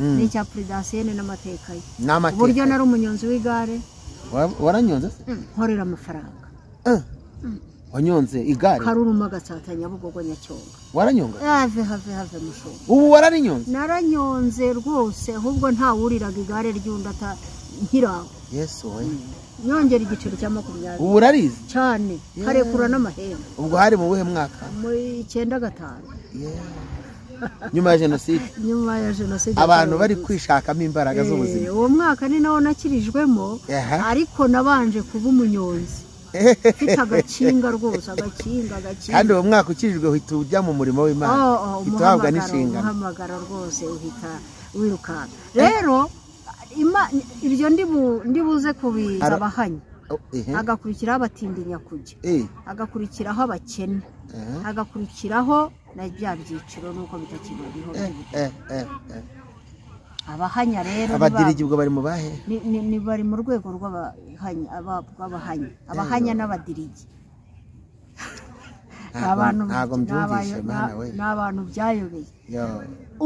n'icya Prudentienne n'amateka ye uburyo nari umunyonzi w'igare waranyonze se nkorera amafaranga wanyonze igare Karuruma Gatsata Nyabugogo Nyacyonga waranyonga have musho ubu wararinyonze naranyonze rwose ahubwo nta wuriraga igare ry'undata nkiraho Yesu we nyongera igiciro cya 20 ubu urarize cyane karekura n'amahembe ubwo hari mu buhe mwaka muri 95 nyuma ya jenoside abantu bari kwishakamo imbaraga z'ubuzima uwo mwaka ni nawo nakirijwemo ariko nabanje kuba umunyonzi mfite agakinga rwose agakinga kandi uwo mwaka ukirijwe uhita ujya mu murimo w'Imana ituhabwa n'inshingano uhamagara rwose uhita wiruka rero ibyo ndibuze kubiza abahanya agakurikiraho abatindinya kujya agakurikiraho abakene agakurikiraho na bya byiciro nuko bitakibariho abahanya rero abadirigi ubwo bari mu bahe ni bari mu rwego rw'abahanya abahanya n'abadirigi n'abantu byayobeye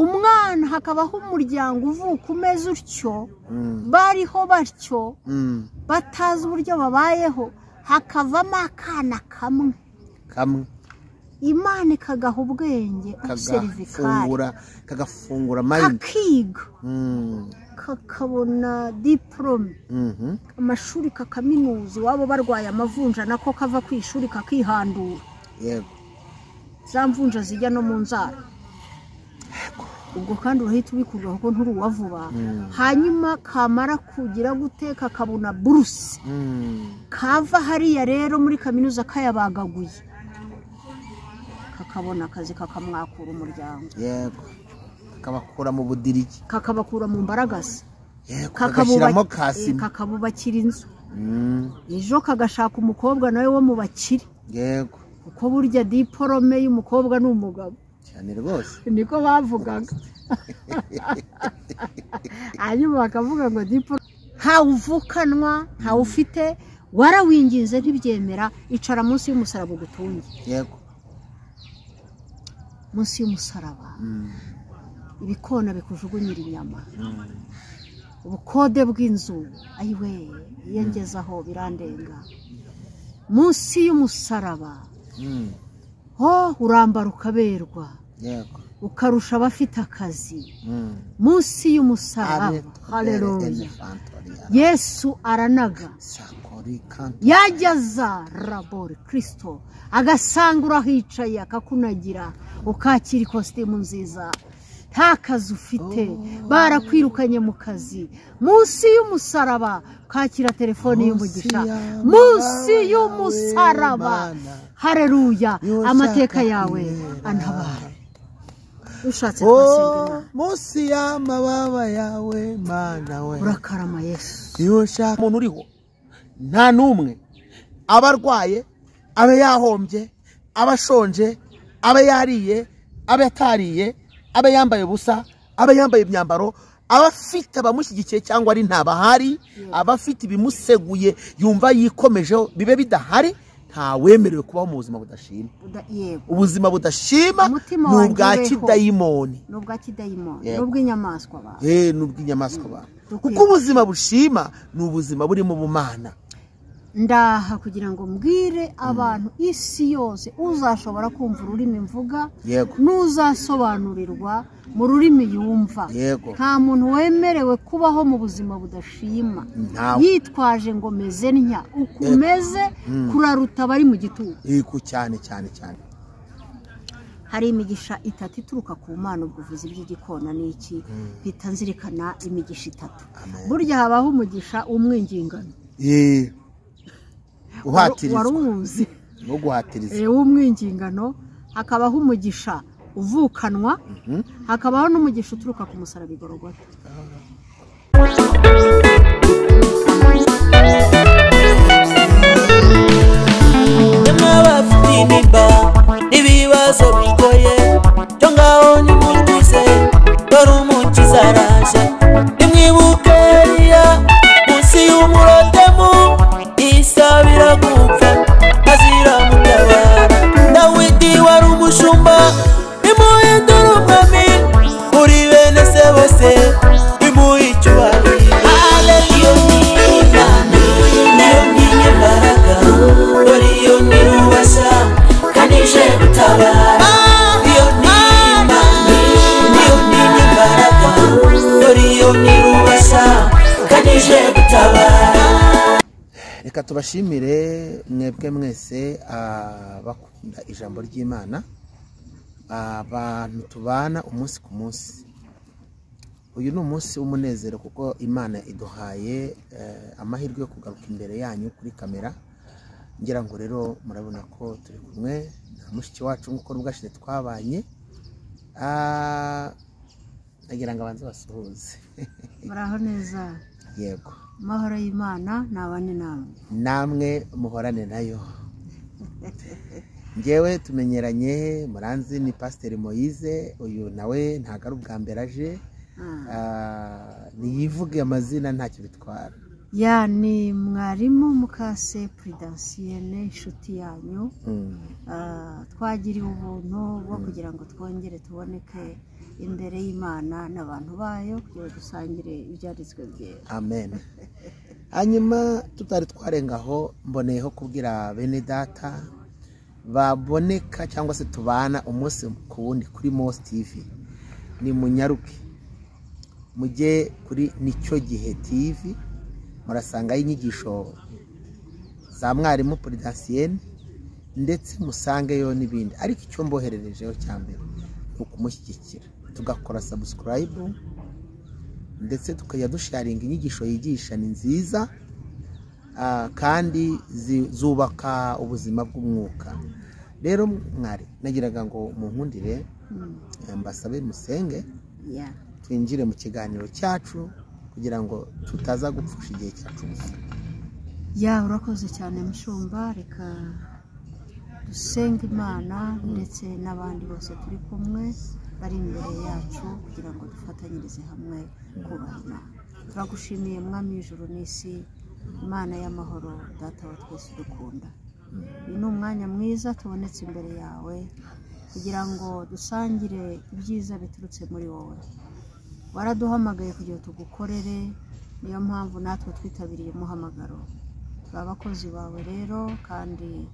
umwana hakabaho umuryango uvuka umeze utyo bariho batyo batazi uburyo babayeho hakavamo akana kamwe Imana ikagaha ubwenge kagafungura mind kakiga kakabona diplome amashuri kakaminuza wabo barwaye amavunja nako kava ku ishuri kakihandura yego za mvunja zijya no mu nzara ubwo kandi urahita ubikurwa kuko nturi uwavuba hanyuma kamara kugira guteka kabona buruse kava hariya rero muri kaminuza kayabagaguye kakabona akazi kakamwakura umuryango yego kakabakura mu budirigi kakabakura mu mbaragasi kakabubakiramo kasima kakabubakira inzu ejo kagashaka umukobwa nawe wo mu bakire yego uko burya diplome y'umukobwa n'umugabo cyane rwose niko bavugaga hanyuma bakavuga ngo diplome ntawuvukanwa ntawufite warawinginze ntibyemera icara munsi y'umusaraba ugutunge yego munsi y'umusaraba ibikona bikujugunyira inyama ubukode bw'inzu ayiwe iyo ngezaho birandenga munsi y'umusaraba urambara ukaberwa ukarusha abafite akazi munsi y'umusaraba haleluya Yesu aranaga yajyaza rabore Kristo agasanga urahicaye akakunagira ukakira ikositimu nziza nta kazi ufite barakwirukanye mu kazi munsi y'umusaraba kakira telefone y'umugisha munsi y'umusaraba haleluya amateka yawe antabara ushatse kwasenga munsi y'amababa yawe Mana we urakarama Yesu iyo shaka umuntu uriho nta numwe abarwaye abe yahombye abashonje abe yariye abe atariye abe yambaye ubusa abe yambaye imyambaro abafite abamushyigikiye cyangwa ari ntabahari abafite ibimuseguye yumva yikomejeho bibe bidahari nta wemerewe kubaho mu buzima budashima ubuzima budashima n'ubwa kidayimoni n'ubw'inyamaswa ba n'ubw'inyamaswa ba kuko ubuzima bushima ni ubuzima burimo bumana ndaha kugira ngo mbwire abantu isi yose uzashobora kumva ururimi mvuga n'uzasobanurirwa mu rurimi yumva nta muntu wemerewe kubaho mu buzima budashima yitwaje ngo meze ntya ukumeze kuraruta bari mu gitugu cyane cyane cyane hari imigisha itatu ituruka ku Mana ubuvuzi by'igikona n'iki bita nzirikana imigisha itatu burya habaho umugisha umwingingano uhatiriza no guhatiriza w'umwingingano hakabaho umugisha uvukanwa hakabaho n'umugisha uturuka ku musaraba igorogota n'abafite ibibazo bigoye cyo ngaho nimutuze dore umukiza araje nimwibuke Eliya munsi y'umurodemu isabira gupfa azira mutabara Dawidi wari umushumba nimuhindura umwami muri bene se bose reka tubashimire mwebwe mwese bakunda ijambo ry'Imana, abantu tubana umunsi ku munsi. Uyu ni umunsi w'umunezero kuko Imana iduhaye amahirwe yo kugaruka imbere yanyu kuri kamera. Ngira ngo rero murabona ko turi kumwe na mushiki wacu nk'uko rubwashize twabanye. Nagira ngo abanze basuhuze. Muraho neza? Yego. Amahoro y'Imana nabane namwe muhorane nayo. Ngewe tumenyeranye, muranzi ni Pasteur Moise, uyu nawe ntago ari ubwa mbere aje. Niyivuge amazina ntacyo bitwara. Ni mwarimu Mukase Prudentienne, inshuti yanyu. Twagiriwe ubuntu bwo kugira ngo twongere tuboneke imbere y'Imana n'abantu bayo kugira dusangire ibyanditswe byera. Amen. Hanyuma tutari twarengaho mboneyeho kubwira bene data baboneka cyangwa se tubana umunsi ku wundi kuri Mos TV, ni munyaruke mujye kuri Nicyo Gihe TV, murasanga inyigisho za mwarimu Prudentienne ndetse musangeyo n'ibindi. Ariko icyo mbohererejeho cyambere ukumushyigikira, tugakora subscribe ndetse tukajya dusharinga inyigisho yigisha, ni nziza kandi zubaka ubuzima bw'umwuka. Rero mwari nagiraga ngo munkundire mbasabe musenge twinjire mu kiganiro cyacu kugira ngo tutaza gupfusha igihe cyacu. Urakoze cyane mushumba, reka dusenge Imana ndetse n'abandi bose turi kumwe bari imbere yacu kugira ngo dufatanyirize hamwe kubaha Imana. Turagushimiye mwami w'ijuru n'isi, Imana y'amahoro, data wa twese udukunda. Uyu ni umwanya mwiza tubonetse imbere yawe kugira ngo dusangire ibyiza biturutse muri wowe. Waraduhamagaye kugira tugukorere, niyo mpamvu natwe twitabiriye umuhamagaro. Turi abakozi bawe rero, kandi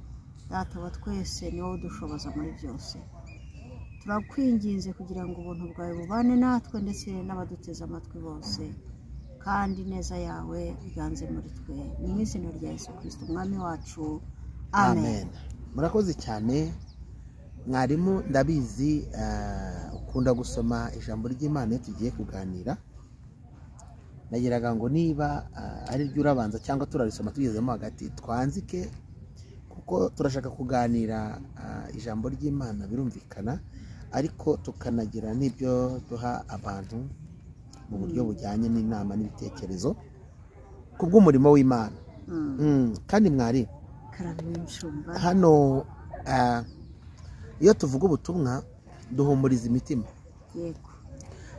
data wa twese ni wowe udushoboza muri byose. Turakwinginze kugira ngo ubuntu bwawe bubane natwe ndetse n'abaduteze amatwi bose, kandi neza yawe iganze muri twe, mu izina rya Yesu Kristo umwami wacu. Amen. Murakoze cyane mwarimu, ndabizi ukunda gusoma ijambo ry'Imana tugiye kuganira. Nagiraga ngo niba ari ryo urabanza cyangwa turarisoma tugezemo hagati twanzike, kuko turashaka kuganira ijambo ry'Imana birumvikana, ariko tukanagira n'ibyo duha abantu mu buryo bujyanye n'inama n'ibitekerezo kubw'umurimo w'Imana. Kandi mwari hano iyo tuvuga ubutumwa duhumuriza imitima. Yego.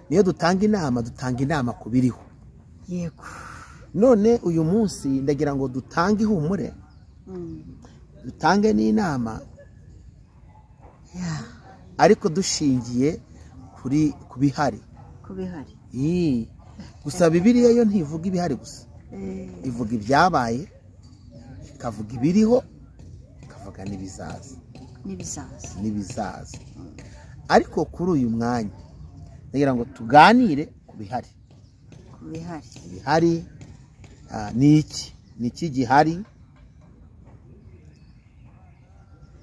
Niyo dutanga inama ku biriho. Yego. None uyu munsi ndagira ngo dutange ihumure, dutange n'inama, ariko dushingiye ku bihari. Gusa Bibiliya yo ntivuga ibihari gusa, ivuga ibyabaye, ikavuga ibiriho, ikavuga n'ibizaza. Ariko kuri uyu mwanya ndagira ngo tuganire ku bihari. Ibihari ni iki gihari?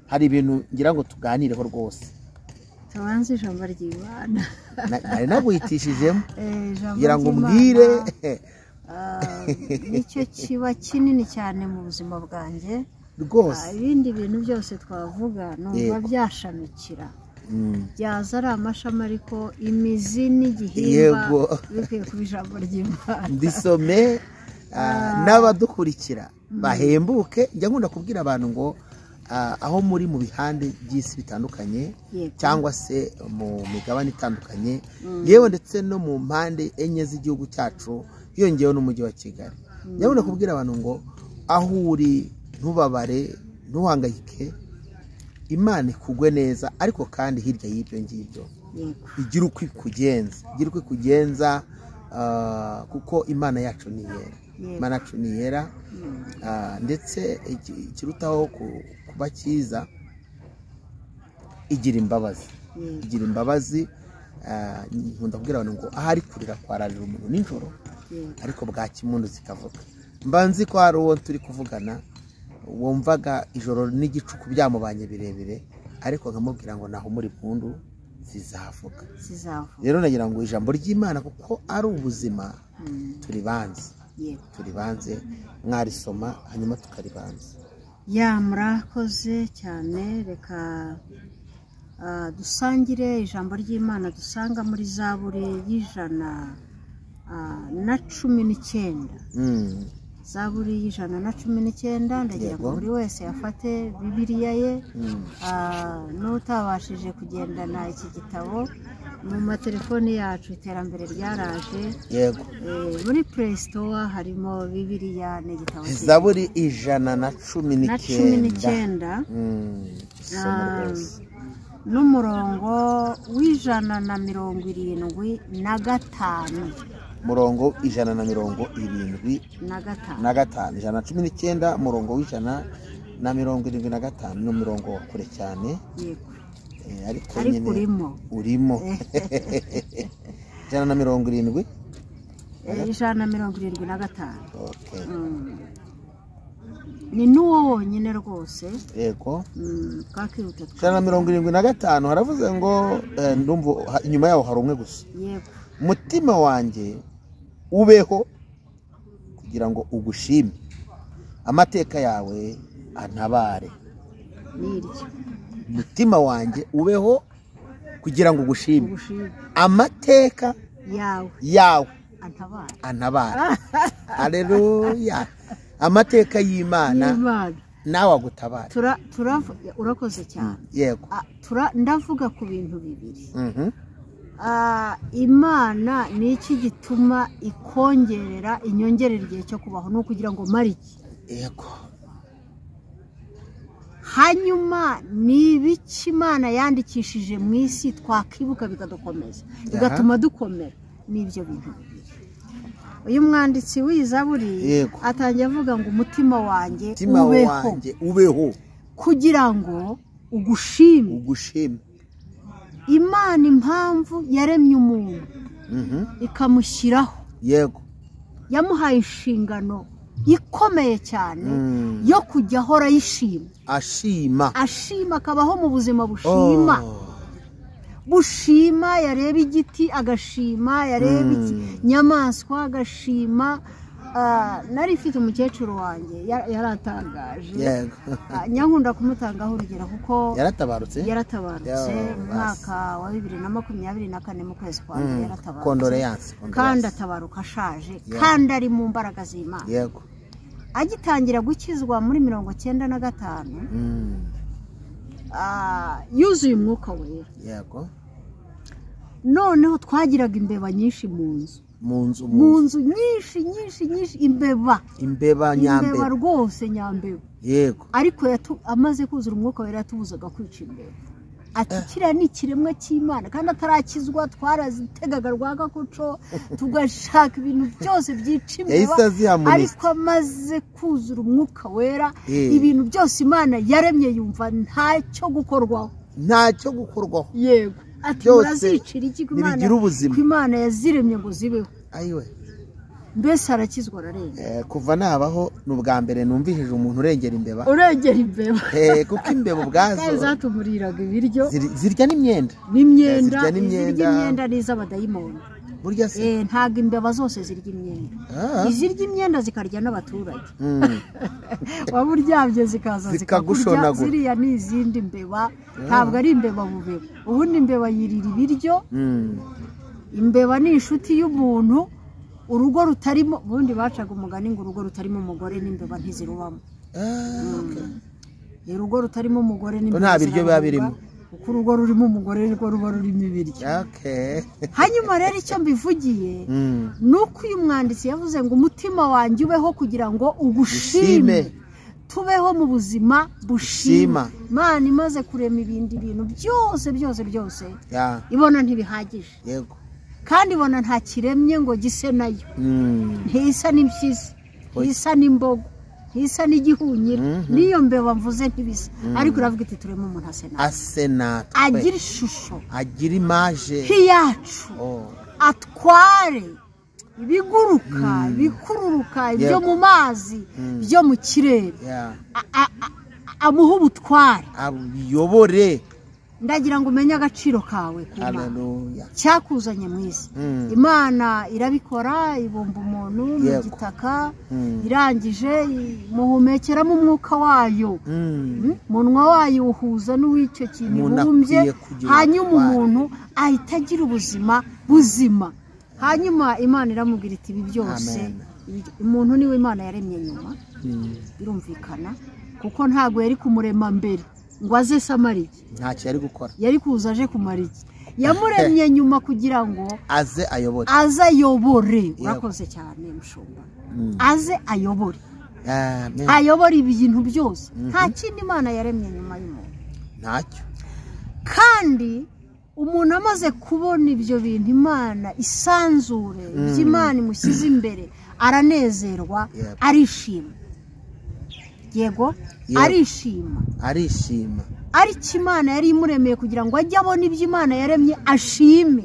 Hari ibintu ngira ngo tuganireho rwose. Tubanze ijambo ry'Imana. Nari naguhitishijemo ngira ngo mbwire. Nicyo kiba kinini cyane mu buzima bwanjye rwose. Ibindi bintu byose twavuga numva byashamikira, byaza ari amashami, ariko imizi n'igihimba bikwiye kuba ijambo ry'Imana. Ndisome n'abadukurikira bahembuke. Njya nkunda kubwira abantu ngo aho muri mu bihande by'isi bitandukanye cyangwa se mu migabane itandukanye, yewe ndetse no mu mpande enye z'igihugu cyacu, hiyongeyeho n'umujyi wa Kigali. Njya nkunda kubwira abantu ngo aho uri ntubabare, ntuhangayike, Imana ikugwe neza. Ariko kandi hirya y'ibyo ngibyo igira uko ikugenza, kuko Imana yacu ni yera. Imana yacu ni yera, ndetse ikirutaho kuba cyiza, igira imbabazi. Nkunda kubwira abantu ngo ahari kurira kwararira umuntu nijoro, ariko bwaki impundu zikavuga. mbanzi ko hari uwo turi kuvugana wumvaga ijoro n'igicuku byamubanye birebire ariko nkamubwira ngo naho muri pundu zizavuga rero nagira ngo ijambo ry'Imana kuko ari ubuzima turibanze mwarisoma hanyuma tukaribanza. Ya murakoze cyane, reka dusangire ijambo ry'Imana dusanga muri Zaburi y'119. Zaburi y'119, ndagira ngo buri wese yafate Bibiliya ye, n'utabashije kugendana iki gitabo mu matelefoni yacu, iterambere ryaraje. Yego. Muri Play Store harimo Bibiliya n'igitabo. Zaburi 119. N'umurongo w'175. Murongo 175. 119 murongo w'175 no murongo kure cyane. Yego. Ariko nyine urimo 170. 175. Okay. Ni nuwo wonyine rwose. Yego. Kakiruta. 175 haravuze ngo ndumva inyuma yaho hari umwe gusa. Yego. Mutima wanjye ubeho kugira ngo ugushime, amateka yawe antabare. Niryo. Mutima wanjye ubeho kugira ngo ugushime, amateka yawe antabare. Haleluya. Amateka y'Imana nawe agutabare. Urakoze cyane. Yego. Ndavuga ku bintu bibiri. Imana ni iki gituma ikongerera inyongerera igihe cyo kubaho, no kugira ngo mariki. Yego. Hanyuma ni ibiki Imana yandikishije mu isi twakibuka bikadukomeza, bigatuma dukomera. N'ibyo bintu bibiri. Uyu mwanditsi w'Izaburi atangiye avuga ngo umutima wanjye ubeho kugira ngo ugushime. Imana impamvu yaremye umuntu ikamushyiraho. Yego. Yamuhaye inshingano ikomeye cyane yo kujya ahora yishima, akabaho mu buzima bushima. Yareba igiti agashima, yareba inyamaswa agashima. Nari mfite umukecuru wanjye yaratangaje. Yego. Nyankunda kumutangaho urugero kuko yaratabarutse mu mwaka wa 2024 mu kwezi kwa mbere yaratabarutse. Condoleance. Kandi atabaruka ashaje, kandi ari mu mbaraga z'Imana. Yego. Agitangira gukizwa muri 95, yuzuye umwuka wera. Yego. Noneho twagiraga imbeba nyinshi mu nzu nyinshi, imbeba rwose nyambeba. Yego. Ariko amaze kuzura umwuka wera yatubuzaga kwica imbeba. Ati kiriya ni ikiremwa cy'Imana, kandi atarakizwa twarazitegaga rwagakoco tugashaka ibintu byose byica imbeba. Ariko amaze kuzura umwuka wera, ibintu byose Imana yaremye yumva ntacyo gukorwaho. Yego. Ati murazicira iki ku Imana yaziremye ngo zibeho. Ayiwe. Mbese arakizwa ararenga. Kuva nabaho n'ubwa mbere numvishije umuntu urengera imbeba. Kuko imbeba ubwazo zatumuriraga ibiryo, zirya n'imyenda. Imyenda n'iz'abadayimoni. Burya se ntago imbeba zose zirya imyenda. Izirya imyenda zikarya n'abaturage. Waba uryamye zikaza zikagushonagura. Ziriya ni izindi mbeba, ntabwo ari imbeba bubeba. Ubundi imbeba yirira ibiryo. Imbeba ni inshuti y'umuntu. Urugo rutarimo, ubundi bacaga umugani ngo urugo rutarimo umugore n'imbeba ntizirubamo. Urugo rutarimo umugore n'imbeba nta biryo biba birimo. Uko urugo rurimo umugore nirwo ruba rurimo ibiryo. Hanyuma rero icyo mbivugiye nuko uyu mwanditsi yavuze ngo umutima wanjye ubeho kugira ngo ugushime, tubeho mu buzima bushima. Imana imaze kurema ibindi bintu byose ibona ntibihagije. Yego. Kandi ibona nta kiremye ngo gise nayo. Ntisa n'impyisi, ntisa n'imbogo, ntisa n'igihunyira. Niyo mbeba mvuze ntibisa. Ariko uravuga iti turemo umuntu asena, agira ishusho, agira image nk'iyacu, atware ibiguruka ibikururuka ibyo mu mazi byo mu kirere amuha ubutware abuyobore. ndagira ngo umenye agaciro kawe ku Mana cyakuzanye mu isi. Imana irabikora, ibumba umuntu mu gitaka, irangije muhumekeramo umwuka wayo, munwa wayo uhuza n'uw'icyo kintu ibumbye, hanyuma umuntu ahita agira ubuzima buzima. Hanyuma Imana iramubwira iti ibi byose umuntu niwe Imana yaremye nyuma, birumvikana, kuko ntago yari kumurema mbere ngo aze Samariya, ntacyo yari gukora, yari kuza aje kumara iki. Yamuremye nyuma kugira ngo aze ayobore. Urakoze cyane mushumba. Aze ayobore, ayobore ibintu byose. Nta kindi Imana yaremye nyuma y'umuntu, ntacyo. kandi umuntu amaze kubona ibyo bintu, Imana isanzure by'Imana imushyize imbere, aranezerwa, arishima. Yego, arishima ariko Imana yari imuremeye kugira ngo ajye abona ibyo Imana yaremye, ashime.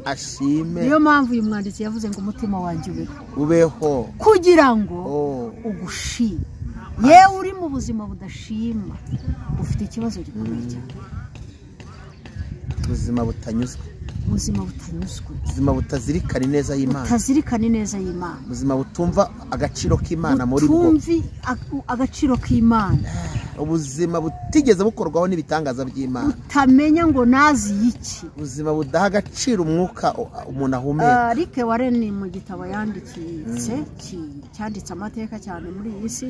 Niyo mpamvu uyu mwanditsi yavuze ngo umutima wanjye ubeho kugira ngo ugushime. Yewe uri mu buzima budashima, ufite ikibazo gikomeye cyane. ubuzima butanyuzwe, ubuzima butazirikana ineza y'Imana, ubuzima butumva agaciro k'Imana muri bwo, agaciro k'Imana, ubuzima butigeze bukorwaho n'ibitangaza by'Imana, utamenya ngo nazi iki, ubuzima budaha agaciro umwuka umuntu ahumeka. Rick Warren mu gitabo cyanditse amateka cyane muri iyi si,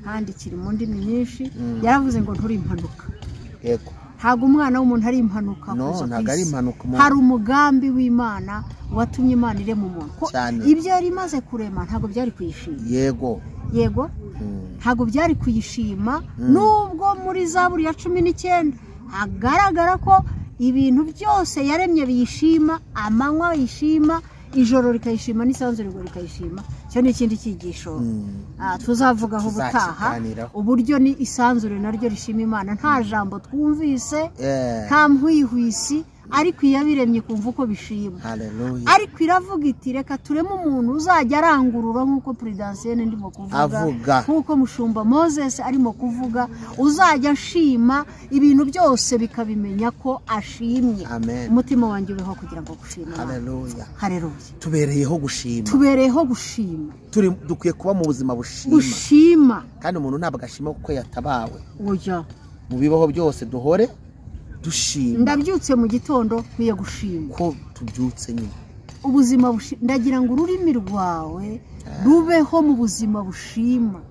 kandi kiri mu ndimi nyinshi, yaravuze ngo nturi impanuka. Yego, ntabwo umwana w'umuntu ari impanuka. Ntabwo ari impanuka. Hari umugambi w'Imana watumye Imana irema umuntu. Ibyo yari imaze kurema ntabwo byari kuyishima. Yego, ntabwo byari kuyishima, nubwo muri Zaburi ya 19 hagaragara ko ibintu byose yaremye biyishima, amanywa yishima, ijoro rikayishima, n'isanzure rikayishima. Cyo ni ikindi cyigisho tuzavugaho ubutaha, uburyo ni isanzure naryo rishima Imana. Nta jambo twumvise, nta mpwihwisi, ariko iyabiremye kumva uko bishima. Ariko iravuga iti reka tureme umuntu uzajya arangurura nk'uko Prudentienne ndimo kuvuga, nk'uko mushumba Moses arimo kuvuga, uzajya ashima ibintu byose bikabimenya ko ashimye. Umutima wanjye ubeho kugira ngo gushima. Haleluya. Tubereyeho gushima. Dukwiye kuba mu buzima bushima, kandi umuntu ntabwo agashima kuko yatabawe. Mu bibaho byose duhore dushima. Ndabyutse mu gitondo nkwiye gushima ko tubyutse nyine. Ubuzima ndagira ngo ururimi rwawe rubeho mu buzima bushima,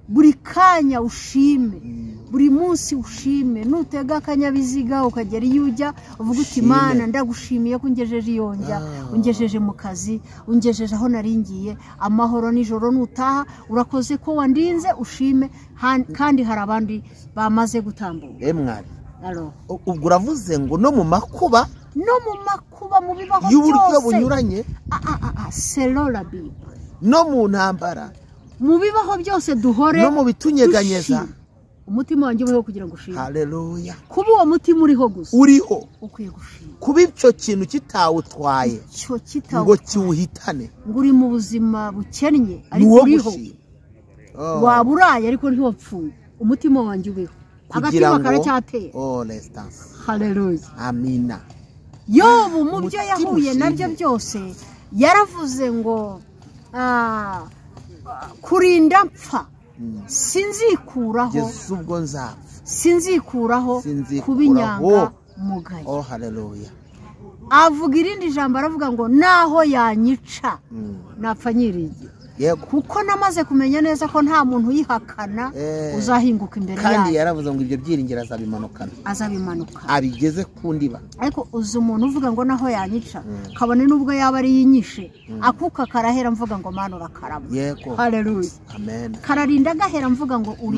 buri kanya ushime, buri munsi ushime. Nutega akanyabiziga ukagera iyo ujya, uvuga uti Imana ndagushimiye ko ungejeje iyo njya, ungejeje mu kazi, ungejeje aho naringiye amahoro. Nijoro nutaha urakoze ko wandinze, ushime. Kandi hari abandi bamaze gutambuka. Mwari, ubwo uravuze ngo no mu makuba mu bibaho y'uburyo bunyuranye, selora Bible, no mu ntambara, mu bibaho byose duhore, no mu bitunyeganyeza, umutima wanjye ubeho kugira ngo ushime. Haleluya. Kuba uwo mutima uriho gusa, ukwiye gushima. Kuba icyo kintu kitawutwaye ngo kiwuhitane, ngo uri mu buzima bukennye ariko uriho, waba uraye ariko ntiwapfuye, umutima wanjye ubeho, agatima karacyateye. Haleluya. Amina. Yobu mu byo yahuye nabyo byose yaravuze ngo kurinda mpfa sinzikuraho kuba inyanga mugayo. Haleluya. Avuga irindi jambo, aravuga ngo naho yanyica napfa nyiriye, kuko namaze kumenya neza ko nta muntu uyihakana uzahinguka imbere yayo. Kandi yaravuze ngo ibyo byiringiro azabimanuka abigeze ku ndiba. Ariko uzi umuntu uvuga ngo naho yanyica, kabone nubwo yaba ari yinyishe, akuka karahera mvuga ngo Mana urakarama. Haleluya. Kararinda gahera mvuga ngo uri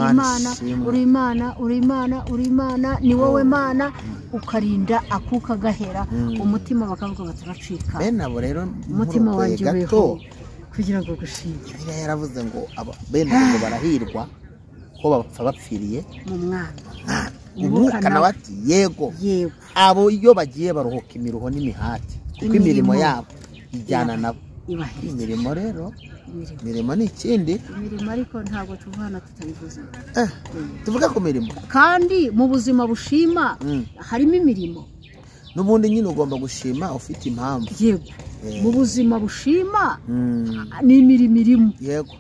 Imana, ni wowe Mana, ukarinda akuka gahera, umutima bakavuga baturacika. Abo rero umutima wanjye ubeho kugira ngo gushima. Bibiliya yaravuze ngo ngo barahirwa ko bapfa bapfiriye mu Mwana. Umwuka nawe ati yego, abo iyo bagiye baruhuka imiruho n'imihati, kuko imirimo yabo ijyana nabo. ibaherekeza. imirimo rero imirimo ni ikindi Imirimo ariko ntabwo tuvana tutabivuze. tuvuga ku mirimo Kandi mu buzima bushima harimo imirimo. n'ubundi nyine ugomba gushima ufite impamvu. Yego, mu buzima bushima ni imirimo irimo. Yego,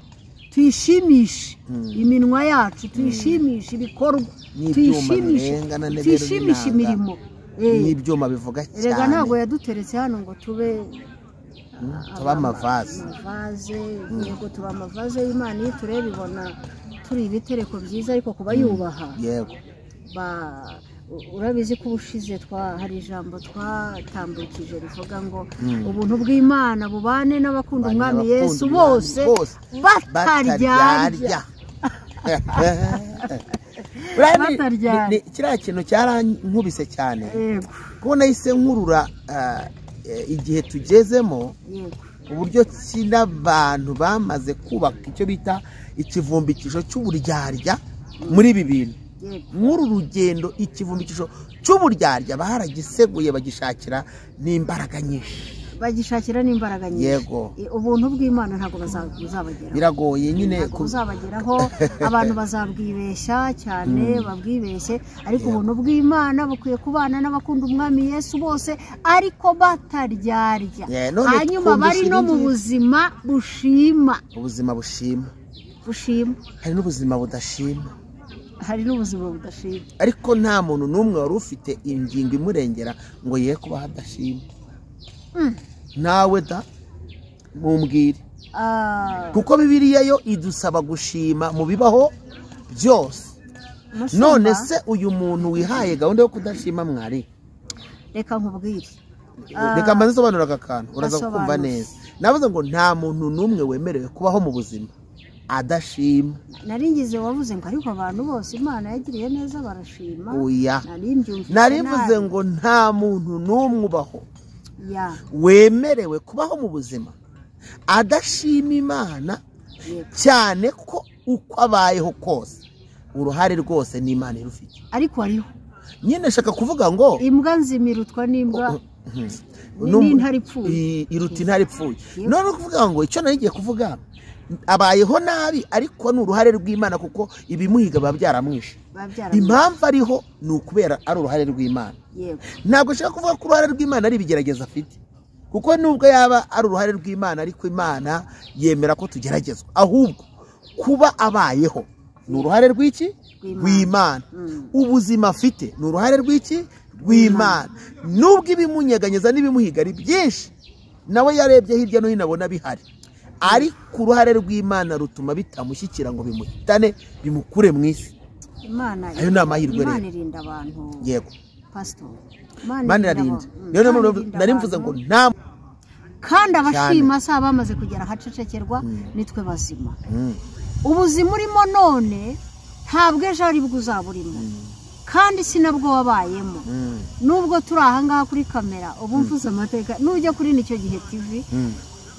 tuyishimishe iminwa yacu, tuyishimishe ibikorwa, tuyishimishe imirimo. n'ibyuma bivuga cyane. Erega ntabwo yaduteretse hano ngo tube amavaze. Yego, tuba amavaze y'Imana. Iyo tureba ibona turi ibitereko byiza, ariko kuba yubaha. Yego, urabizi ko ubushize hari ijambo twatambukije rivuga ngo ubuntu bw'Imana bubane n'abakunda umwami Yesu bose bataryarya. kiriya kintu cyarankubise cyane kuko nahise nkurura igihe tugezemo, uburyo ki n'abantu bamaze kubaka icyo bita ikivumbikisho cy'uburyarya muri ibi bintu. Nk'uru rugendo ikivumbikisho cy'uburyarya baragiseguye bagishakira n'imbaraga nyinshi. Yego, ubuntu bw'Imana ntabwo buzabageraho. Biragoye nyine kuzabageraho. Abantu bazabwibeshya cyane, babwibeshye, ariko ubuntu bw'Imana bukwiye kubana n'abakunda umwami Yesu bose, ariko bataryarya. Hanyuma bari no mu buzima bushima. Ubuzima bushima. Hari n'ubuzima budashima. Ariko nta muntu n'umwe wari ufite ingingo imurengera ngo ye kuba hadashima. Nawe da mumbwire, kuko Bibiliya yo idusaba gushima mu bibaho byose. None se uyu muntu wihaye gahunda yo kudashima mwari? Reka nkubwire, reka mbanze nsobanura aka kantu uraza kumva neza. Navuze ngo nta muntu n'umwe wemerewe kubaho mu buzima adashima. Naringize wavuze ngo ariko abantu bose Imana yagiriye neza barashima. Oya, narivuze ngo nta muntu n'umwe ubaho wemerewe kubaho mu buzima adashima Imana, cyane ko uko abayeho kose uruhare rwose n'Imana irufite. Ariko ariho nyine shaka kuvuga ngo imbwa nzimirutwa n'imbwa n'intare ipfuye, iruta intare ipfuye. None kuvuga ngo icyo nagiye kuvuga, abayeho nabi ariko ni uruhare rw'Imana, kuko ibimuhiga biba byaramwishe. Impamvu ariho ni ukubera ari uruhare rw'Imana. Ntabwo nshaka kuvuga ko uruhare rw'Imana ari ibigerageza afite, kuko nubwo yaba ari uruhare rw'Imana ariko Imana yemera ko tugeragezwa. Ahubwo kuba abayeho ni uruhare rw'iki? Rw'Imana. Ubuzima afite ni uruhare rw'iki? Rw'Imana. Nubwo ibimunyeganyeza n'ibimuhiga ari byinshi, nawe yarebye hirya no hino abona bihari, ariko uruhare rw'Imana rutuma bitamushyikira ngo bimuhitane bimukure mu isi. Ayo ni amahirwe rero. Imana irinda abantu. Yego, Pastor, Imana irarinda. Niyo nari mvuze ngo nta kandi abashima sa bamaze kugera hacecekerwa nitwe bazima. Ubuzima urimo none ntabwo ejo ari bwo uzaburimo, kandi sinabwo wabayemo. Nubwo turi aha ngaha kuri kamera ubu mvuze amateka, nujya kuri Nicyo Gihe TV,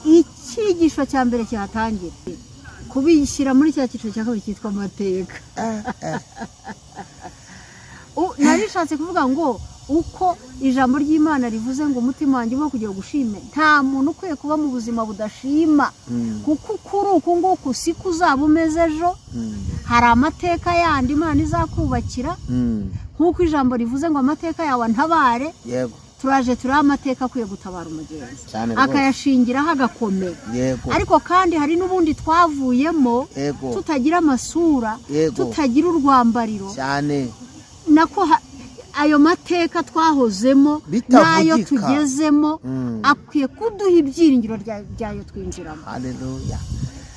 icyigisho cya mbere cyatangira kubishyira muri cya cyiciro cya kabiri cyitwa amateka. Narishatse kuvuga ngo uko ijambo ry'Imana rivuze ngo umutima wanjye wo kugira gushime, nta muntu ukwiye kuba mu buzima budashima, kuko kuri uku nguku siko uzaba umeze ejo. Hari amateka yandi Imana izakubakira, nk'uko ijambo rivuze ngo amateka yawe ntabare. Yego, turaje turi amateka akwiye gutabara umugenzi akayashingiraho agakomera. Ariko kandi hari n'ubundi twavuyemo tutagira amasura, tutagira urwambariro cyane, nako ayo mateka twahozemo nayo tugezemo akwiye kuduha ibyiringiro byayo twinjiramo. Haleluya.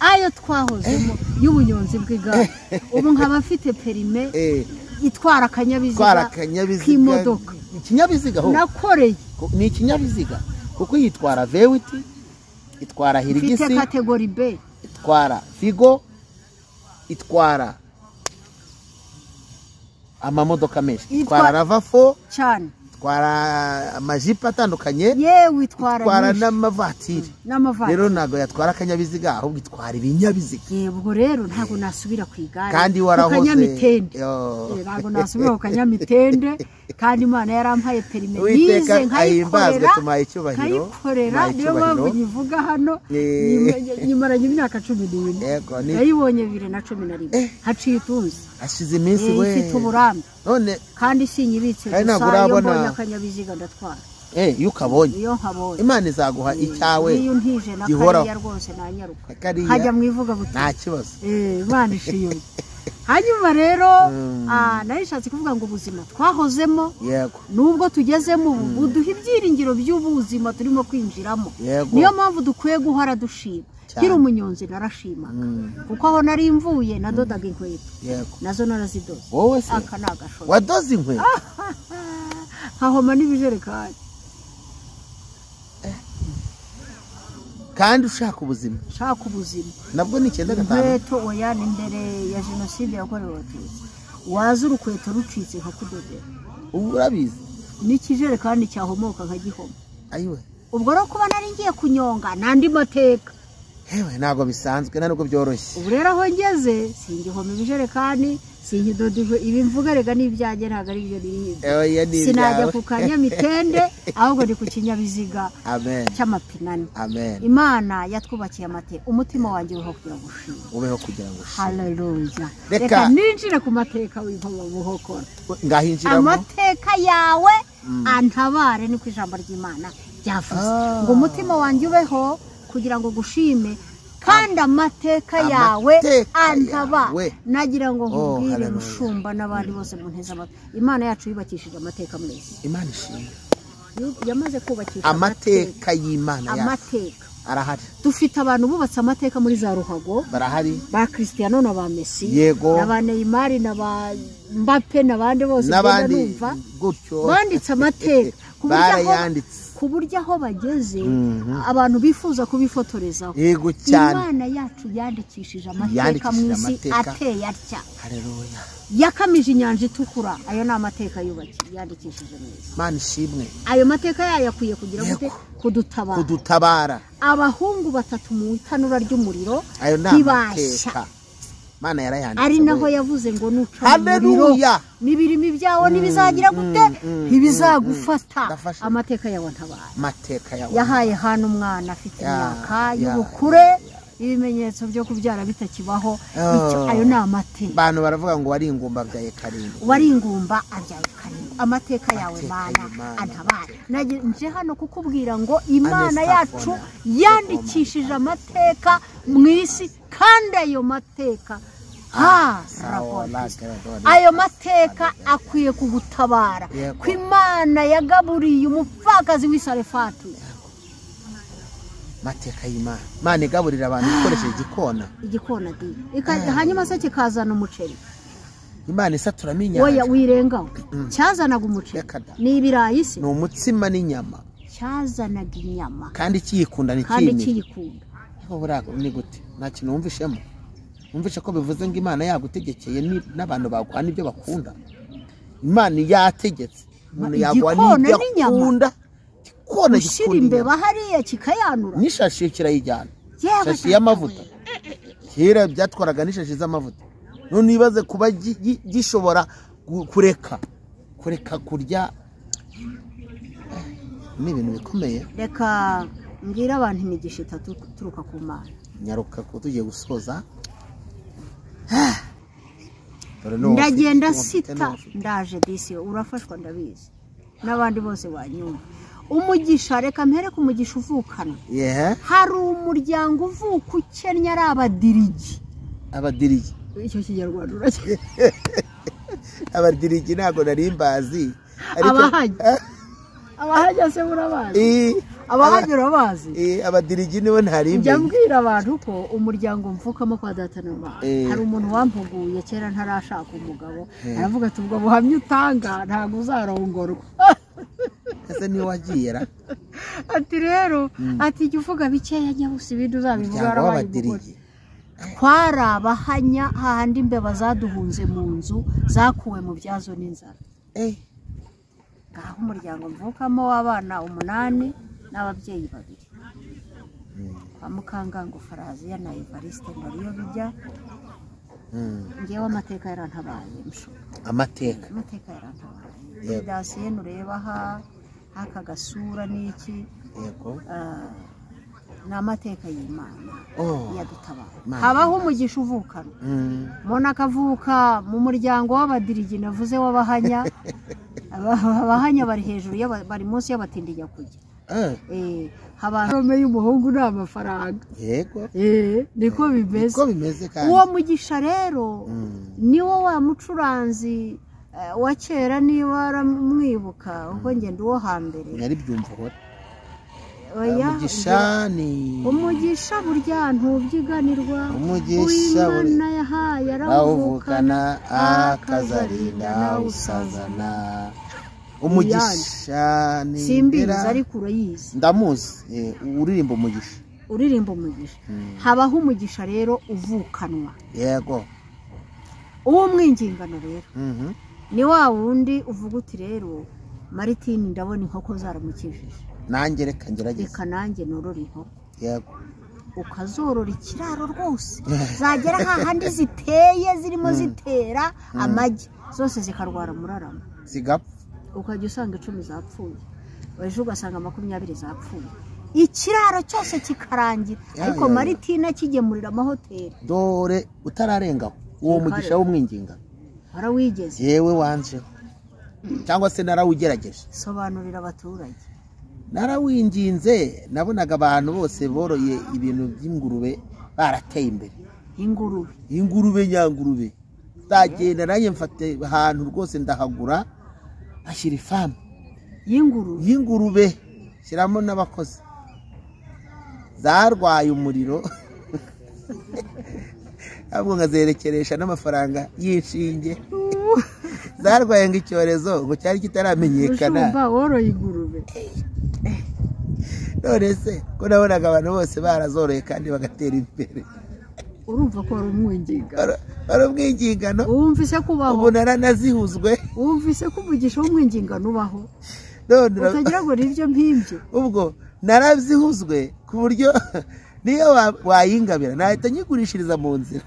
Ayo twahozemo y'ubunyonzi bw'igare, ubu nkaba mfite perime itwara akanyabiziga k'imodoka. Ikinyabiziga ho nakoreye ni ikinyabiziga, kuko yitwara vewiti, itwara hirigisi, ifite kategori B, itwara figo, itwara amamodoka menshi, itwara ravafo cyane, twara amajipo atandukanye yewe itwara n'amavatiri rero ntago yatwara akanyabiziga ahubwo itwara ibinyabiziga ubwo rero ntago nasubira ku igare kandi warahoze ntago nasubira ku kanyamitende kandi Imana yarampaye perime nize nkayikorera niyo mpamvu nyivuga hano nyimaranye imyaka 14 yayibonye 2011 haciye itunzi ashize iminsi we ifite uburambe none kandi sinyibitse gusa yo mbonye akanyabiziga ndatwara iyo ukabonye iyo nkabonye Imana izaguha icyawe iyo ntije nakariya rwose nanyaruka hajya mwivuga buti nta kibazo Imana ishimwe hanyuma rero narishatse kuvuga ngo ubuzima twahozemo nubwo tugezemo buduha ibyiringiro by'ubuzima turimo kwinjiramo niyo mpamvu dukwiye guhora dushima kiri umunyonzi narashima kuko aho nari mvuye nadodaga inkweto nazo narazidoze wowe se aka nagashoza wadoze inkweto hahoma n'ibijerekani kandi ushaka ubuzima nabwo ni 95 inkweto oya ni mbere ya jenoside yakorewe Abatutsi waza urukweto rucitse nka kudodera ubu urabizi n'ikijerekani cyahomoka nka gihoma ayiwe ubwo rero kuba nari ngiye kunyonga nandi mateka hewe ntago bisanzwe ntabwo byoroshye ubu rero aho ngeze singihoma ibijerekani sinkidodijwe ibi mvuga rega n'ibyanjye ntago ari byo nirihize sinajya ku kanyamitende ahubwo ndi ku kinyabiziga cy'amapinani Imana yatwubakiye amateka umutima wanjye ubeho kugira ngo ushime haleluya reka ninjire ku mateka w'inkoba buhokora ngahinjiramo amateka yawe antabare ni ku ijambo ry'Imana ryavuze ngo umutima wanjye ubeho kugira ngo gushime kandi amateka yawe antaba nagira ngo nkubwire mushumba n'abandi bose mu nteza Imana yacu yubakishije amateka muri isi Imana ishimwe yamaze kubakisha amateka y'Imana yacu amateka arahari dufite abantu bubatse amateka muri za Ruhago barahari ba Cristiano na ba Messi yego na ba Neymar na ba Mbappe n'abandi bose numva gutyo banditse amateka ku buryo aho bageze abantu bifuza kubifotorezaho yego cyane Imana yacu yandikishije amateka mu isi ateye atya haleluya yakamije inyanja itukura ayo ni amateka yandikishije mu isi Imana ishimwe ayo mateka yakwiye kugira gute kudutabara abahungu batatu mu itanura ry'umuriro ayo ni amateka Mana yarayanditse ari naho yavuze ngo nuca haleluya nibirimi byawo nibizagira gute ntibizagufata amateka yawe ntabara amateka yawe yahaye hano umwana afite imyaka y'ubukure ibimenyetso byo kubyara bitakibaho ayo ni amateka abantu baravuga ngo wari ingumba byaye karindwi wari ingumba abyaye karindwi amateka yawe Mana antabara nje hano kukubwira ngo Imana yacu yandikishije amateka mu isi kandi ayo mateka ayo mateka akwiye kugutabara ko Imana yagaburiye umupfakazi w'Isarefati mateka y'Imana Imana igaburira abantu ikoresheje igikona hanyuma se kikazana umuceri Imana isaturamo inyanja oya wirengaho cyazanaga umuceri ni ibirayi se ni umutsima n'inyama cyazanaga inyama kandi kiyikunda ni gute nta kintu wumvishemo wumvishe ko bivuze ngo Imana yagutegekeye n'abantu bagwana ibyo bakunda Imana yategetse umuntu yagwana ibyo akunda kona gikunda imbeba hariya kikayanura nishashi kirayijyana shashi y'amavuta kera byatwaraga nishashi z'amavuta none ibaze kuba gishobora kureka kurya ni ibintu bikomeye reka ngira abantu imigisha itatu turuka ku Mana nyaruka ko tugiye gusoza ndagenda sita ndaje disiyo urafashwa ndabizi n'abandi bose banyumva umugisha reka mpere ku mugisha uvukana hari umuryango uvuka ukennye ari abadirigi icyo kinyarwanda urake abadirigi ntabwo nari mbazi abahajya se murabazi abahajya urabazi abadirigi nibo ntari njya mbwira abantu ko umuryango mvukamo kwa data na mama hari umuntu wampuguye kera ntarashaka umugabo aravuga ati ubwo buhamya utanga ntabwo uzarongorwa ese niyo wagiyera ati rero ati jya uvuga bikeya nyabusa ibindi uzabivuga arabaye twarabahanya hahandi imbeba zaduhunze mu nzu zakuwe mu byazo n'inzara ngaho umuryango mvukamo w'abana 8 n'ababyeyi 2 kwa Mukangango Faraziya na Evariste Ndoriyo bijya ngewe amateka yarantabaye msho amateka yarantabaye dasiye nureba haka gasura n'iki yego n'amateka y'Imana yadutabaye habaho umugisha uvukana mona akavuka mu muryango w'abadirigi navuze w'abahanya abahanya bari hejuru bari munsi y'abatindijya kujya habarome y'umuhungu n'amafaranga yego niko bimeze kandi uwo mugisha rero niwo wa mucuranzi wa kera niba aramwibuka ubwo ngende uwo hambere yari byumva hora umugisha burya ntubyiganirwa umugisha Imana yahaye arawuvukana akazarinda usazana umugisha ni simbizi ariko urayizi ndamuzi uririmba umugisha habaho umugisha rero uvukanwa yego uwo mwingingano rero ni wa wundi uvuga uti rero Maritini ndabona inkoko zaramukijije nanjye reka ngerageze reka nanjye norora inkoko yego ukazorora ikiraro rwose zagera hahandi ziteye zirimo zitera amagi zose zikarwara murarama zigapfa ukajya usanga 10 zapfuye ejo ugasanga 20 zapfuye ikiraro cyose kikarangira ariko Maritina kigemurira amahoteli dore utararengaho uwo mugisha w'umwinginga warawigeze yewe wanje cyangwa se narawugerageje sobanurira abaturage narawinginze nabonaga abantu bose boroye ibintu by'ingurube barateye imbere ingurube nyangurube zagenda nanjye mfate ahantu rwose ndahagura ashyira ifamu y'ingurube shyiramo n'abakozi zarwaye umuriro ahubwo nkazerekeresha n'amafaranga y'inshinge zarwaye ngo icyorezo ngo cyari kitaramenyekana ushumba woroye ingurube none se ko nabonaga abantu bose barazoroye kandi bagatera imbere urumva ko ari umwingingano wumvise kubaho ubu naranazihuzwe wumvise ko umugisha w'umwingingano ubaho utagira ngo nibyo mpimbye ubwo narazihuzwe ku buryo niyo wayingabira nahita nyigurishiriza mu nzira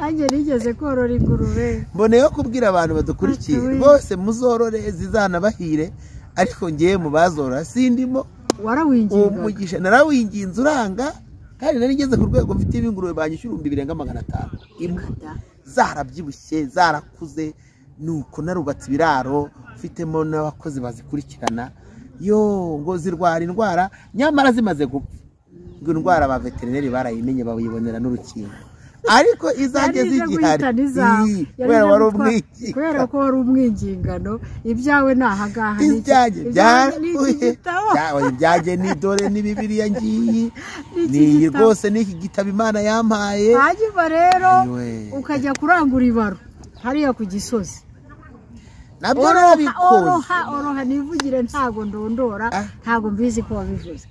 anjye nigeze korora ingurube mboneyeho kubwira abantu badukurikiye bose muzorore zizanabahire ariko ngiye mu bazorora sindimo umugisha narawinginze uranga kandi narigeze ku rwego mfite ibingurube banyishyura 2,500 zarabyibushye zarakuze nuko narubatse ibiraro mfitemo n'abakozi bazikurikirana ngo zirwara indwara nyamara zimaze gupfa ngo indwara ba veterineri barayimenye bayibonera n'urukingo ariko izanjye zigihari kubera ko wari umwingingano ibyawe nahangaha ibyanjye ni dore ni Bibiliya ngiyi ni rwose n'iki gitabo Imana yampaye hanyuma rero ukajya kurangura ibaro hariya ku Gisozi nabyo nabikoze oroha nivugire ntago ndondora ntago mbizi ko wabivuze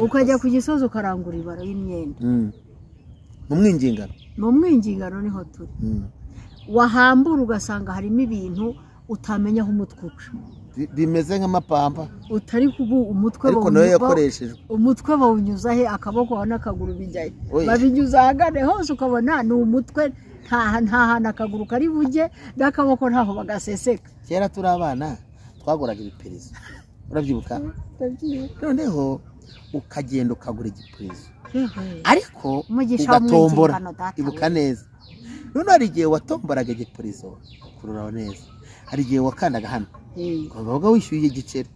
ukajya ku Gisozi ukarangura ibaro y'imyenda mu mwingingano niho turi wahambura ugasanga harimo ibintu utamenya aho umutwe uca bimeze nk'amapamba utari kubu umutwe ariko nayo yakoreshejwe umutwe bawunyuza he akaboko n'akaguru bijyaye babinyuza hagane hose ukabona ni umutwe nta hantu akaguru kari bujye n'akaboko ntaho bagaseseka kera turi abana twagoraga ibipirizo urabyibuka noneho ukagenda ukagura igipirizo ariko ugatombora ibuka neza none hari igihe watomboraga igipirizo kururaho neza hari igihe wakandaga hano ukavuga wishyuye igiceri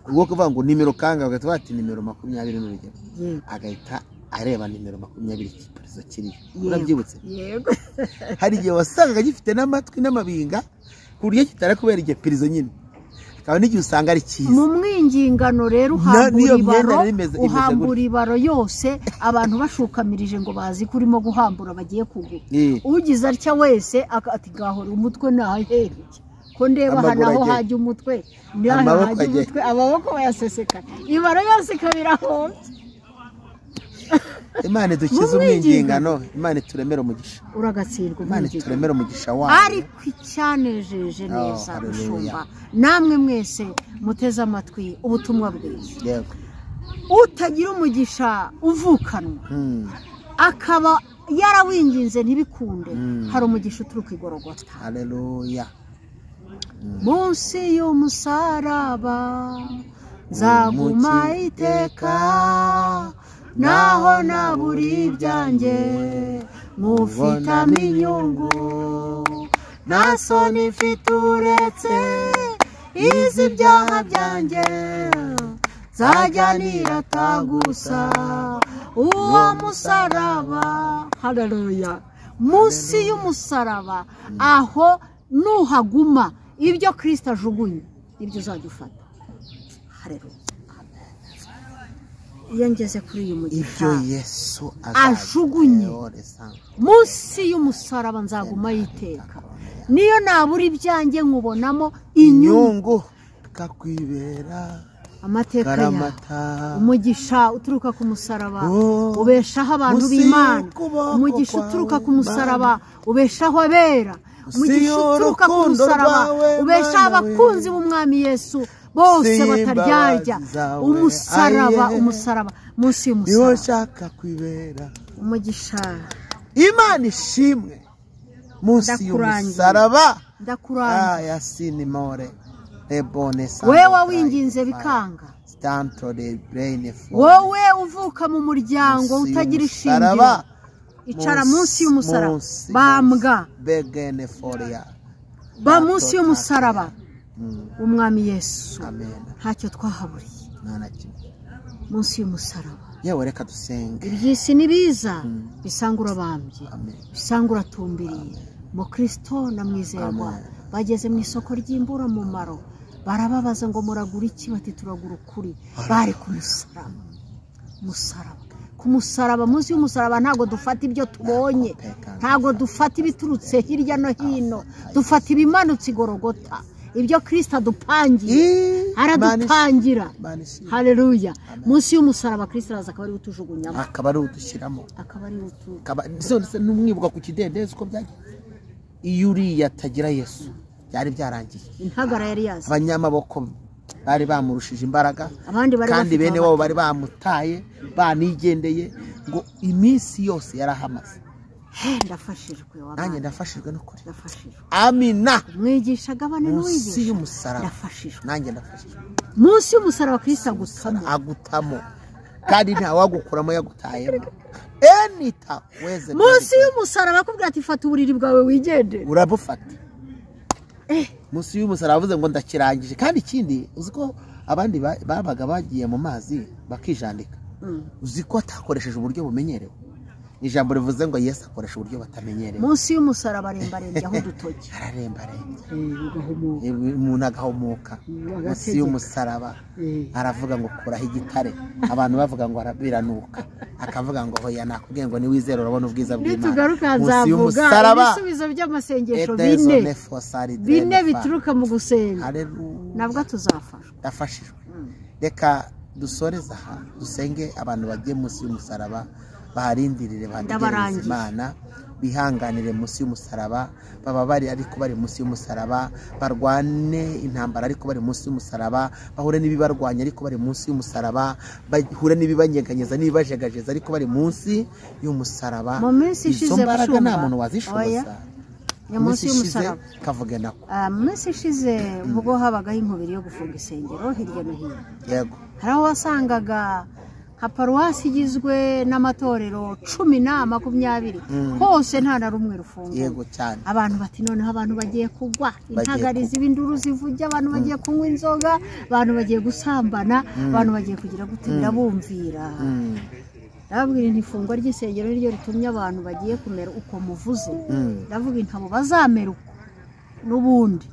ubwo kuvuga ngo nimero kanga ugahita wati nimero 20 n'urugero agahita areba nimero 20 igipirizo kiri urabyibutse yego hari igihe wasangaga gifite n'amatwi n'amabinga ku buryo kitara kubera igipirizo nyine akaba n'igihe usanga ari cyiza mu mwingingano rero uhambura ibaro yose abantu bashukamirije ngo bazi ko urimo guhambura bagiye kugura ugize atya wese ati gahora umutwe nahehe ko ndeba hanaho hajya umutwe amaboko bayasesekana ibaro yose ikabirahombye Imana idukize umwingingano, Imana ituremera umugisha, uragatsindwa Imana umwingingano. ituremera umugisha wayo. Ariko icyanejeje neza hallelujah. mushumba, namwe mwese muteze amatwi ubutumwa bwiza, Yego. utagira umugisha uvukanwa akaba yarawinginze ntibikunde, hari umugisha uturuka igorogota. Haleluya. Munsi y'umusaraba nzaguma iteka, naho naburi ibyanjye nkufitamo inyungu, nta soni mfite uretse izi ibyaha byanjye, nzajya nirata gusa uwo musaraba. Haleluya. Munsi y'umusaraba aho nuhaguma ibyo Kristo ajugunye ibyo uzajya ufata. Haleluya. Iyo ngeze kuri uyu mugisha Ibyo Yesu ajugunye munsi y'umusaraba nzaguma yiteka, niyo nabura ibyanjye nkubonamo inyungu, kakwibera amateka karamata, umugisha uturuka ku musaraba ubeshaho abantu b'Imana, umugisha uturuka ku musaraba ubeshaho abera, umugisha uturuka ku musaraba ubeshaho abakunzi b'umwami Yesu bose bataryarya. Umusaraba munsi y'umusaraba nshaka kwibera umugisha. Imana ishimwe munsi y'umusaraba. Ndakurangiye Yasini more wewe winginze bikanga, wowe uvuka mu muryango utagira ishingiro, icara munsi y'umusaraba. Bambwa ba munsi y'umusaraba umwami Yesu, ntacyo twahaburiye munsi y'umusaraba. Yewe reka dusenge. Iby'isi nibiza bisanga urabambye, bisanga uratumbiriye. Mu Kristo na mwizerwa bageze mu isoko ry'imbura mumaro, barababaza ngo muragura iki? Bati turagura ukuri. Bari ku musaraba, ku musaraba. Munsi y'umusaraba ntago dufata ibyo tubonye, ntago dufata ibiturutse hirya no hino, dufata ibimanutse igorogota, ibyo Kristo adupangiye, aradupangira. Haleluya. Munsi y'umusaraba Kristo araza akaba ari utujugunyamo, akaba ari udushyiramo, akaba ari n'umwibuka ku kidendezi uko byagiye. Iyo uriya atagira Yesu byari byarangiye. Intagara yari yazi, abanyamaboko bari bamurushije imbaraga, kandi bene wabo bari bamutaye banigendeye, ngo iminsi yose yarahamaze. Ndafashijwe nanjye ndafashijwe n'ukuri. Ndafashijwe. Amina. Mwigisha gabane n'uwigisha. Munsi y'umusaraba ndafashijwe. Nanjye ndafashijwe. Munsi y'umusaraba Kristo agutamo kandi nta wagukuramo yagutayemo. Enita weze. Munsi y'umusaraba akubwira ati fata uburiri bwawe wigende, urabufata. Munsi y'umusaraba avuze ngo ndakirangije. Kandi ikindi uzi ko abandi babaga bagiye mu mazi bakijandika, uzi ko atakoresheje uburyo bumenyerewe. Ijambo rivuze ngo Yesu akoresha uburyo batamenyereye. Munsi y'umusaraba arembarembye aho dutoki, ararembarembye, umuntu agahomoka. Munsi y'umusaraba aravuga ngo kuraho igitare, abantu bavuga ngo arabiranuka, akavuga ngo hoya nakubwiye ngo niwizere urabona ubwiza bw'Imana. Nitugaruka nzavuga ibisubizo by'amasengesho bine bituruka mu gusenga. Nabwo tuzafashwa. Ndafashijwe. Reka dusoreze aha dusenge abantu bagiye munsi y'umusaraba, baharindirire bategereze Imana, bihanganire munsi y'umusaraba, baba bari ariko bari munsi y'umusaraba, barwane intambara ariko bari munsi y'umusaraba, bahure n'ibibarwanya ariko bari munsi y'umusaraba, bahure n'ibibanyeganyeza n'ibibajegajeza ariko bari munsi y'umusaraba. Mu minsi ishize mbaraga nta muntu wazishoboza. Munsi y'umusaraba kavuge nako. Mu minsi ishize ubwo habagaho inkubiri yo gufunga isengero hirya no hino. Yego. Hari aho wasangaga nka paruwasi igizwe n'amatorero 10 na 20 hose nta na rumwe rufunguye. Yego cyane. Abantu bati noneho abantu bagiye kugwa, intagarizi ibinduru zivuga, abantu bagiye kunywa inzoga, abantu bagiye gusambana, abantu bagiye kugira gutira bumvira. Ndabwira ntifungwa ry'isengero niryo ritumye abantu bagiye kumera uko muvuze. Ndavuga intabo bazamera uko n'ubundi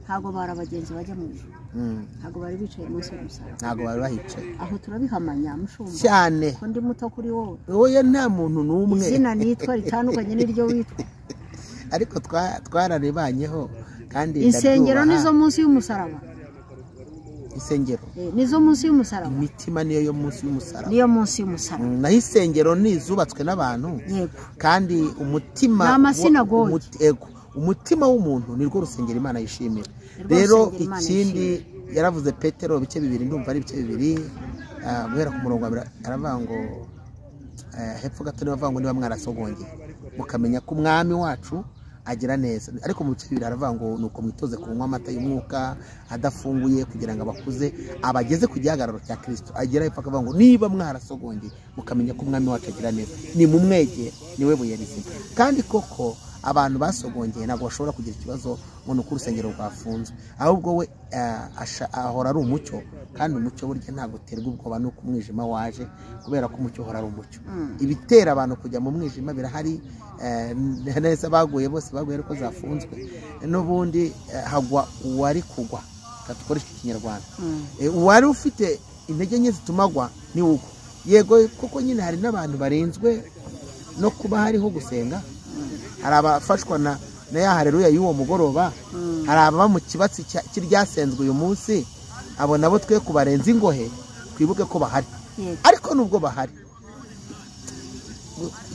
ntago barabagenzi bajya mu ijuru. Ntago bari bicaye munsi y'umusaraba. Ntago bari bahicaye. Aho turabihamanya mushumba cyane ko ndi muto kuri wowe. Oya nta muntu n'umwe izina nitwa ritandukanye n'iryo witwa, ariko twararebanyeho kandi insengero nizo munsi y'umusaraba. insengero nizo munsi y'umusaraba. imitima niyo yo munsi y'umusaraba, niyo munsi y'umusaraba. naho insengero nizubatswe n'abantu. Yego. kandi umutima umutima w'umuntu nirwo rusengero Imana yishimira. Rero ikindi yaravuze Petero bice 2 ndumva ari bice 2 guhera ku murongo aravuga ngo hepfo gato bavuga ngo niba mwarasogongeye mukamenya ko umwami wacu agira neza, ariko mu bice 2 aravuga ngo nuko mwitoze kunywa amata y'umwuka adafunguye kugira ngo abakuze abageze ku gihagararo cya Kristo. Agira hepfo akavuga ngo niba mwarasogongeye mukamenya ko umwami wacu agira neza, ni mu mwegere niwe buye rizima. Kandi koko abantu basogongeye ntabwo bashobora kugira ikibazo ngo nuko urusengero rwafunzwe, ahubwo we ahora ari umucyo, kandi umucyo burya ntabwo uterwa ubwoba nuko umwijima waje, kubera ko umucyo uhora ari umucyo. Ibitera abantu kujya mu mwijima birahari, neza baguye bose baguye ariko zafunzwe, n'ubundi hagwa uwari kugwa, katukoresha ikinyarwanda. Uwari ufite intege nke zitumagwa ni uko yego, kuko nyine hari n'abantu barinzwe no kuba hariho gusenga. Hari abafashwa na ya haleluya y'uwo mugoroba, hari ababa mu kibatsi cy'iryasenzwe uyu munsi, abo nabo twe kubarenza ingohe, twibuke ko bahari. Ariko nubwo bahari,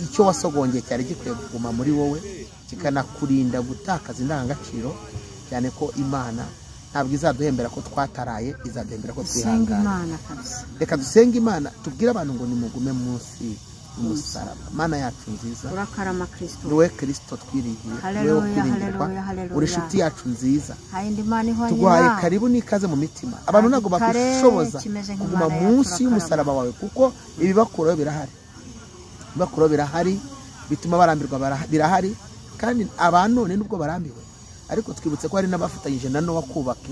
icyo wasogongeye cyari gikwiye kuguma muri wowe, kikanakurinda gutakaza indangagaciro, cyane ko Imana ntabwo izaduhembera ko twataraye, izaduhembera ko twihangana. Reka dusenge Imana, tubwire abantu ngo nimugume munsi umusaraba. Mana yacu nziza, urakarama Kristo, niwe Kristo twirigiye, niwe kwiringirwa, uri inshuti yacu nziza. Tuguhaye karibu n'ikaze mu mitima. Abantu ntabwo bakushoboza kuguma munsi y'umusaraba wawe, kuko ibibakuraho birahari, ibibakuraho birahari, bituma barambirwa birahari. Kandi abantu none nubwo barambiwe, ariko twibutse ko hari n'abafatanyije na Nowa kubaka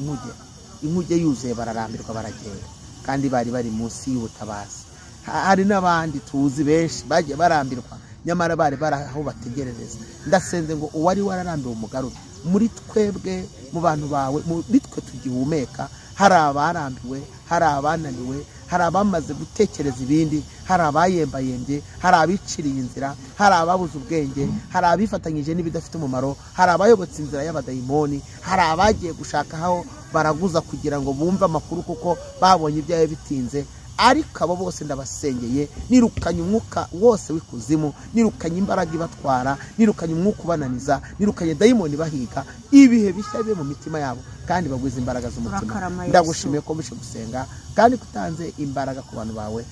inkuge yuzuye, bararambirwa baragenda, kandi bari bari munsi y'ubutabazi. Hari n'abandi tuzi benshi bagiye barambirwa, nyamara bari baraho bategerereza. Ndasenze ngo uwari wararambiwe umugarure muri twebwe, mu bantu bawe, muri twe tugihumeka. Hari abarambiwe, hari abananiwe, hari abamaze gutekereza ibindi, hari abayembayembye, hari abiciriye inzira, hari ababuze ubwenge, hari abifatanyije n'ibidafite umumaro, hari abayobotse inzira y'abadayimoni, hari abagiye gushaka aho baraguza kugira ngo bumve amakuru kuko babonye ibyawe bitinze. Ariko abo bose ndabasengeye, nirukanye umwuka wose w'ikuzimu, nirukanye imbaraga ibatwara, nirukanye umwuka ubananiza, nirukanye dayimoni bahiga. Ibihe bishya bibe mu mitima yabo, kandi bagwiza imbaraga z'umutima. Ndagushimiye ko mbishe gusenga, kandi kutanze imbaraga ku bantu bawe,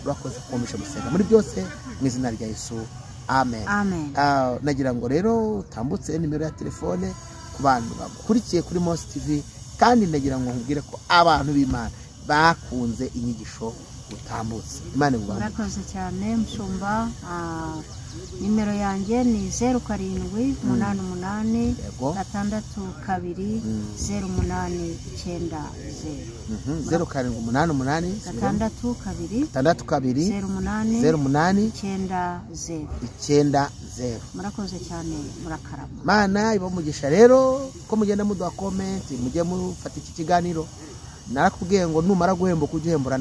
urakoze ko mbishe gusenga muri byose, mu izina rya Yesu, amen. Nagira ngo rero utambutse nimero ya telefone ku bantu bakurikiye kuri Mose TV, kandi nagira ngo nkubwire ko abantu b'Imana bakunze inyigisho utambutse. Imana ngubane. Murakoze cyane Mushumba. Nimero yanjye ni 0788 622 0890. 0788 622 0890. Murakoze cyane, murakarama. Mana ibamugisha rero ko mugenda muduha comment, mujye mufata iki kiganiro. Narakubwiye ngo numara guhembuka ujye uhembura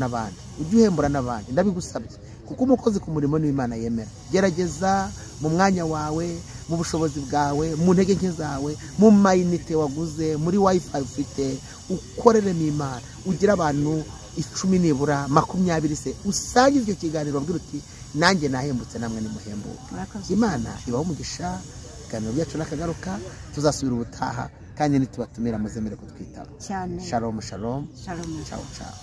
n'abandi, ndabigusabye, kuko umukozi ku murimo n'Imana yemera. Gerageza mu mwanya wawe, mu bushobozi bwawe, mu ntege nke zawe, mu mayinite waguze, muri wifi ufite, ukoreremo Imana. Ugira abantu 10 nibura 20 se, usangize icyo kiganiro, bwira uti nanjye nahembutse namwe nimuhembuke. Imana ibaho umugisha. Ikiganiro byacu nakagaruka, tuzasubira ubutaha, kandi nitubatumira muzemere kutwitaba. Shalom shalom. Ciao ciao.